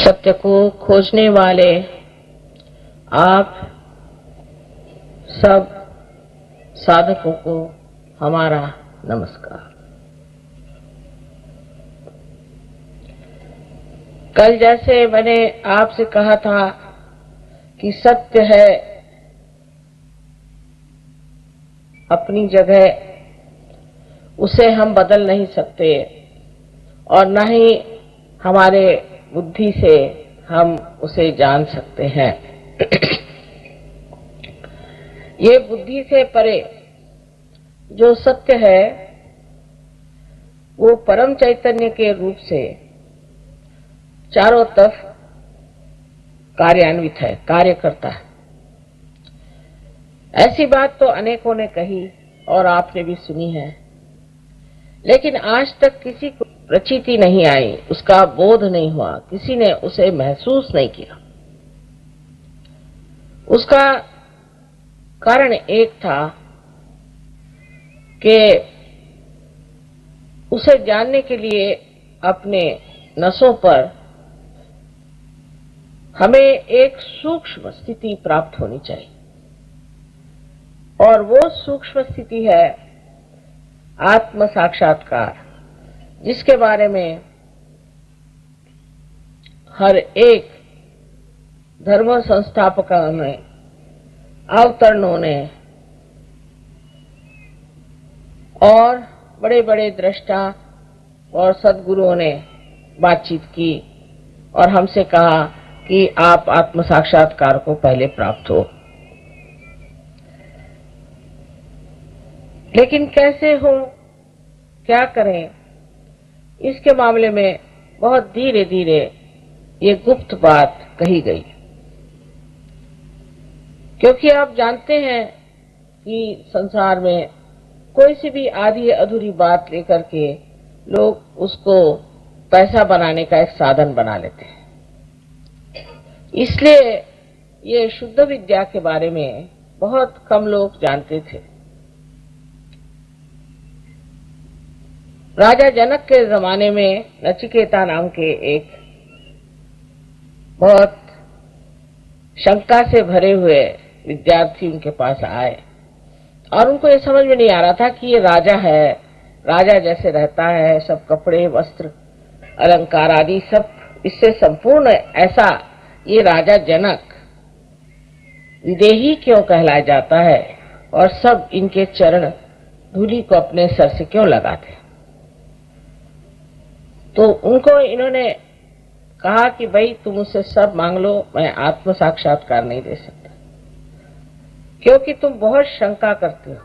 सत्य को खोजने वाले आप सब साधकों को हमारा नमस्कार। कल जैसे मैंने आपसे कहा था कि सत्य है अपनी जगह, उसे हम बदल नहीं सकते और न ही हमारे बुद्धि से हम उसे जान सकते हैं। ये बुद्धि से परे जो सत्य है वो परम चैतन्य के रूप से चारों तरफ कार्यान्वित है, कार्य करता है। ऐसी बात तो अनेकों ने कही और आपने भी सुनी है, लेकिन आज तक किसी को प्रचीति नहीं आई, उसका बोध नहीं हुआ, किसी ने उसे महसूस नहीं किया। उसका कारण एक था कि उसे जानने के लिए अपने नसों पर हमें एक सूक्ष्म स्थिति प्राप्त होनी चाहिए, और वो सूक्ष्म स्थिति है आत्म साक्षात्कार, जिसके बारे में हर एक धर्म संस्थापकों ने, अवतरणों ने और बड़े बड़े दृष्टा और सद्गुरुओं ने बातचीत की और हमसे कहा कि आप आत्म साक्षात्कार को पहले प्राप्त हो। लेकिन कैसे हो, क्या करें, इसके मामले में बहुत धीरे धीरे ये गुप्त बात कही गई। क्योंकि आप जानते हैं कि संसार में कोई सी भी आधी अधूरी बात लेकर के लोग उसको पैसा बनाने का एक साधन बना लेते हैं। इसलिए ये शुद्ध विद्या के बारे में बहुत कम लोग जानते थे। राजा जनक के जमाने में नचिकेता नाम के एक बहुत शंका से भरे हुए विद्यार्थी उनके पास आए और उनको ये समझ में नहीं आ रहा था कि ये राजा है, राजा जैसे रहता है, सब कपड़े वस्त्र अलंकार आदि सब इससे संपूर्ण ऐसा ये राजा जनक विदेही क्यों कहलाया जाता है और सब इनके चरण धूलि को अपने सर से क्यों लगाते। तो उनको इन्होंने कहा कि भाई तुम मुझसे सब मांग लो, मैं आत्म साक्षात्कार नहीं दे सकता, क्योंकि तुम बहुत शंका करते हो।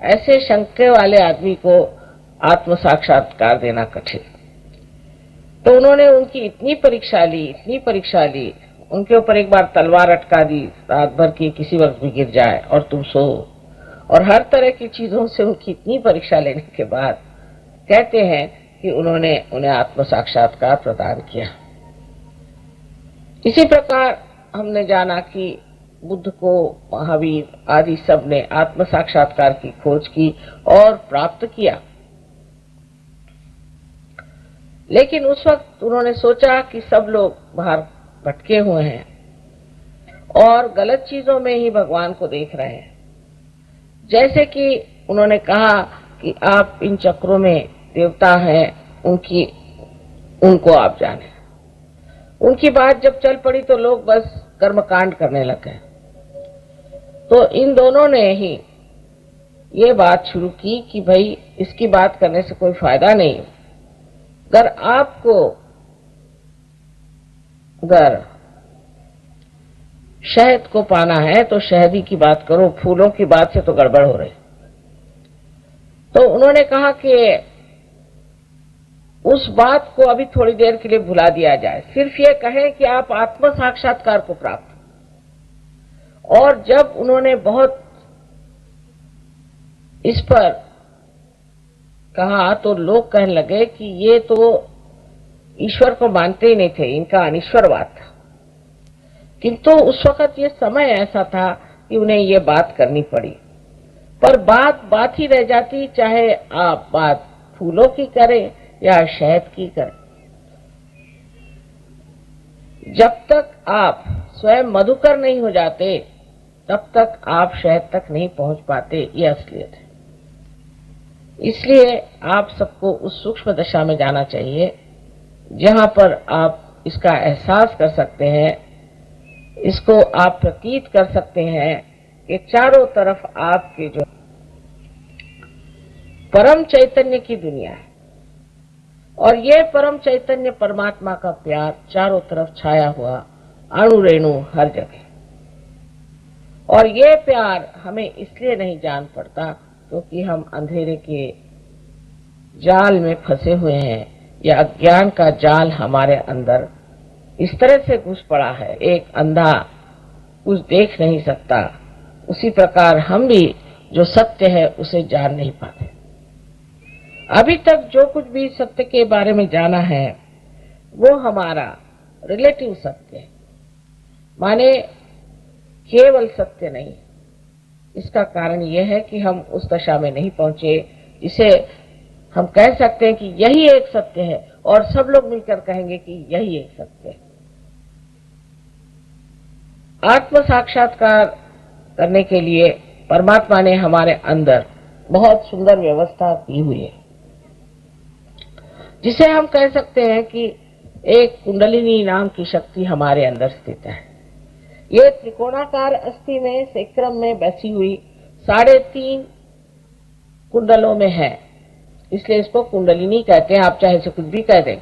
ऐसे शंके वाले आदमी को आत्म साक्षात्कार देना कठिन। तो उन्होंने उनकी इतनी परीक्षा ली, उनके ऊपर एक बार तलवार अटका दी, रात भर की किसी वक्त भी गिर जाए और तुम सो, और हर तरह की चीजों से उनकी इतनी परीक्षा लेने के बाद कहते हैं कि उन्होंने उन्हें आत्म साक्षात्कार प्रदान किया। इसी प्रकार हमने जाना कि बुद्ध को, महावीर आदि सब ने आत्म साक्षात्कार की खोज की और प्राप्त किया। लेकिन उस वक्त उन्होंने सोचा कि सब लोग बाहर भटके हुए हैं और गलत चीजों में ही भगवान को देख रहे हैं। जैसे कि उन्होंने कहा कि आप इन चक्रों में देवता हैं, उनको आप जाने। उनकी बात जब चल पड़ी तो लोग बस कर्मकांड करने लगे। तो इन दोनों ने ही ये बात शुरू की कि भाई इसकी बात करने से कोई फायदा नहीं। अगर शहद को पाना है तो शहद ही की बात करो, फूलों की बात से तो गड़बड़ हो रही। तो उन्होंने कहा कि उस बात को अभी थोड़ी देर के लिए भुला दिया जाए, सिर्फ ये कहें कि आप आत्म साक्षात्कार को प्राप्त। और जब उन्होंने बहुत इस पर कहा तो लोग कहने लगे कि ये तो ईश्वर को मानते ही नहीं थे, इनका अनिश्वरवाद था। किंतु उस वक्त ये समय ऐसा था कि उन्हें ये बात करनी पड़ी, पर बात ही रह जाती, चाहे आप बात फूलों की करें या शहद की करें। जब तक आप स्वयं मधुकर नहीं हो जाते तब तक आप शहद तक नहीं पहुंच पाते। ये असलियत है। इसलिए आप सबको उस सूक्ष्म दशा में जाना चाहिए जहां पर आप इसका एहसास कर सकते हैं, इसको आप प्रतीत कर सकते हैं कि चारों तरफ आपके जो परम चैतन्य की दुनिया है और ये परम चैतन्य परमात्मा का प्यार चारों तरफ छाया हुआ, अणु रेणु हर जगह। और ये प्यार हमें इसलिए नहीं जान पड़ता क्योंकि हम अंधेरे के जाल में फंसे हुए हैं, या अज्ञान का जाल हमारे अंदर इस तरह से घुस पड़ा है। एक अंधा कुछ देख नहीं सकता, उसी प्रकार हम भी जो सत्य है उसे जान नहीं पाते। अभी तक जो कुछ भी सत्य के बारे में जाना है वो हमारा रिलेटिव सत्य है, माने केवल सत्य नहीं। इसका कारण यह है कि हम उस दशा में नहीं पहुंचे जिसे हम कह सकते हैं कि यही एक सत्य है और सब लोग मिलकर कहेंगे कि यही एक सत्य है। आत्म साक्षात्कार करने के लिए परमात्मा ने हमारे अंदर बहुत सुंदर व्यवस्था की हुई है, जिसे हम कह सकते हैं कि एक कुंडलिनी नाम की शक्ति हमारे अंदर स्थित है। ये त्रिकोणाकार अस्थि में सेक्रम में बैसी हुई 3.5 कुंडलों में है, इसलिए इसको कुंडलिनी कहते हैं। आप चाहे इसे कुछ भी कह दें।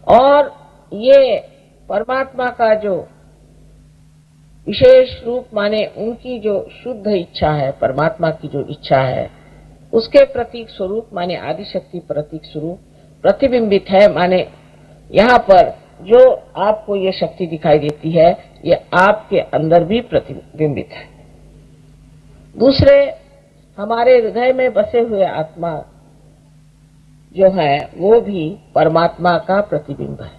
और ये परमात्मा का जो विशेष रूप, माने उनकी जो शुद्ध इच्छा है, परमात्मा की जो इच्छा है उसके प्रतीक स्वरूप, माने आदिशक्ति प्रतीक स्वरूप प्रतिबिंबित है। माने यहाँ पर जो आपको ये शक्ति दिखाई देती है ये आपके अंदर भी प्रतिबिंबित है। दूसरे, हमारे हृदय में बसे हुए आत्मा जो है वो भी परमात्मा का प्रतिबिंब है।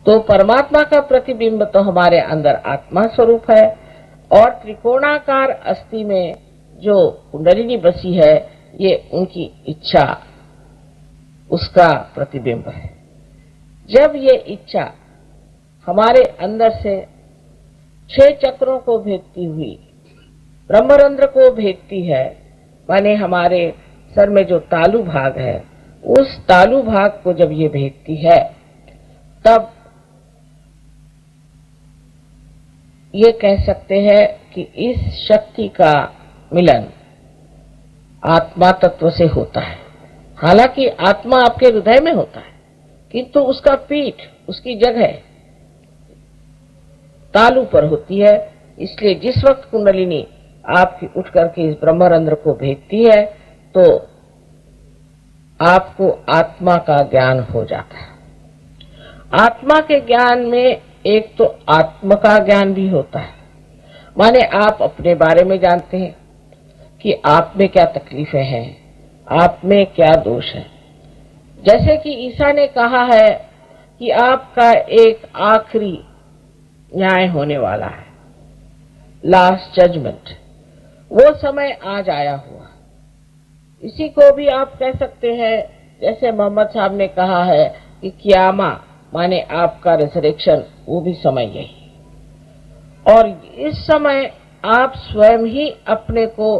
तो परमात्मा का प्रतिबिंब तो हमारे अंदर आत्मा स्वरूप है, और त्रिकोणाकार अस्थि में जो कुंडलिनी बसी है ये उनकी इच्छा, उसका प्रतिबिंब है। जब ये इच्छा हमारे अंदर से 6 चक्रों को भेदती हुई ब्रह्मरंध्र को भेदती है, माने हमारे सर में जो तालु भाग है उस तालु भाग को जब ये भेदती है, तब ये कह सकते हैं कि इस शक्ति का मिलन आत्मा तत्व से होता है। हालांकि आत्मा आपके हृदय में होता है, किंतु उसका पीठ, उसकी जगह तालु पर होती है। इसलिए जिस वक्त कुंडलिनी आपकी उठ करके इस ब्रह्मरंध्र को भेदती है तो आपको आत्मा का ज्ञान हो जाता है। आत्मा के ज्ञान में एक तो आत्म का ज्ञान भी होता है, माने आप अपने बारे में जानते हैं कि आप में क्या तकलीफें हैं, आप में क्या दोष है। जैसे कि ईसा ने कहा है कि आपका एक आखिरी न्याय होने वाला है, लास्ट जजमेंट, वो समय आज आया हुआ। इसी को भी आप कह सकते हैं, जैसे मोहम्मद साहब ने कहा है कि कियामा माने आपका रिजरेक्शन, वो भी समय यही। और इस समय आप स्वयं ही अपने को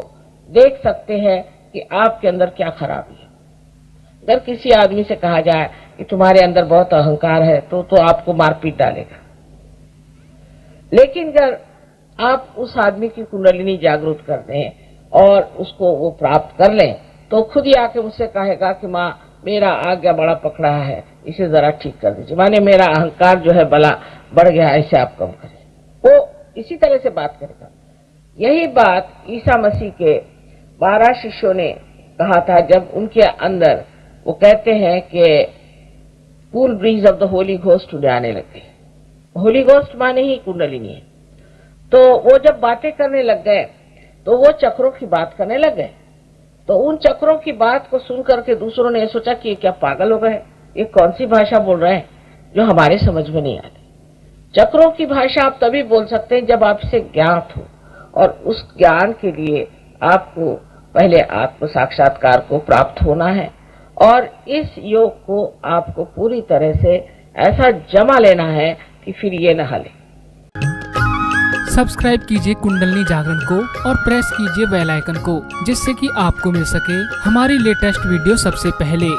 देख सकते हैं कि आपके अंदर क्या खराबी है। अगर किसी आदमी से कहा जाए कि तुम्हारे अंदर बहुत अहंकार है तो आपको मारपीट डालेगा, लेकिन अगर आप उस आदमी की कुंडलिनी जागृत कर दें और उसको वो प्राप्त कर लें तो खुद ही आके मुझसे कहेगा कि माँ मेरा आज्ञा बड़ा पकड़ा है, इसे जरा ठीक कर दीजिए, माने मेरा अहंकार जो है बला बढ़ गया, इसे आप कम करें। वो इसी तरह से बात करेगा। यही बात ईसा मसीह के 12 शिष्यों ने कहा था जब उनके अंदर वो कहते हैं कि cool bridge of the Holi ghost उड़े आने लगे। होली घोस्ट माने ही कुंडलिनी है। तो वो जब बातें करने लग गए तो वो चक्रों की बात करने लग गए। तो उन चक्रों की बात को सुन करके दूसरों ने सोचा कि ये क्या पागल हो गए, ये कौन सी भाषा बोल रहे हैं जो हमारे समझ में नहीं आती। चक्रों की भाषा आप तभी बोल सकते हैं जब आपसे ज्ञात हो, और उस ज्ञान के लिए आपको पहले आत्म साक्षात्कार को प्राप्त होना है, और इस योग को आपको पूरी तरह से ऐसा जमा लेना है कि फिर ये न हले। सब्सक्राइब कीजिए कुंडलनी जागरण को और प्रेस कीजिए बेल आइकन को, जिससे कि आपको मिल सके हमारी लेटेस्ट वीडियो सबसे पहले।